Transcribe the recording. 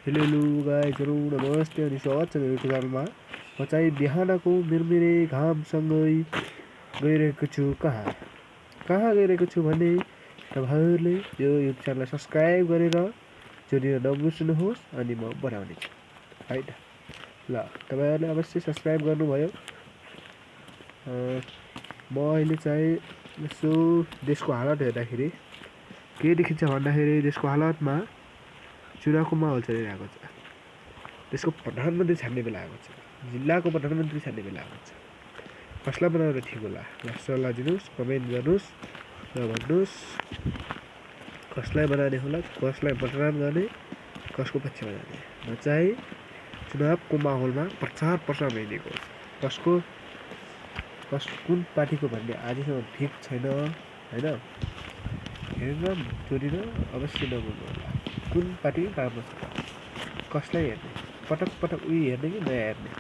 Hello गाइजहरू नमस्ते अनि स्वागत छ मेरो च्यानलमा। म चाहिँ बिहानको मिरमिरे घामसँगै गइरहेको छु कहाँ गइरहेको छु भने तपाईहरुले यो युट्युब च्यानललाई सब्स्क्राइब गरेर जोडिन नबिर्सनुहोस् अनि म बनाउने छु है त। ल तपाईहरुले अवश्य सब्स्क्राइब गर्नुभयो। म अहिले चाहिँ यसो देशको हालत हेर्दाखेरि के देखिन्छ भन्दाखेरि देशको हालतमा चुनावको माहौल चलिरहेको छ। देशको प्रधानमन्त्री छान्ने बेला आएको छ, जिल्लाको प्रधानमन्त्री छान्ने बेला आएको छ। कसलाई बनाउन ठिक होला सल्लाह दिनुस्, कमेन्ट गर्नुस् र भन्नुस् कसलाई बनाउने होला, कसलाई मतदान गर्ने, कसको पक्षमा जाने। म चाहिँ चुनावको माहौलमा प्रचार प्रसार भइदिएको कुन पार्टीको भन्ने आजसम्म ठिक छैन हैन। हेरेर जोडिन अवश्य नभुल्नु होला कुन पार्टी राम्रो छ, कसलाई हेर्ने, पटक पटक उही हेर्ने कि नयाँ हेर्ने।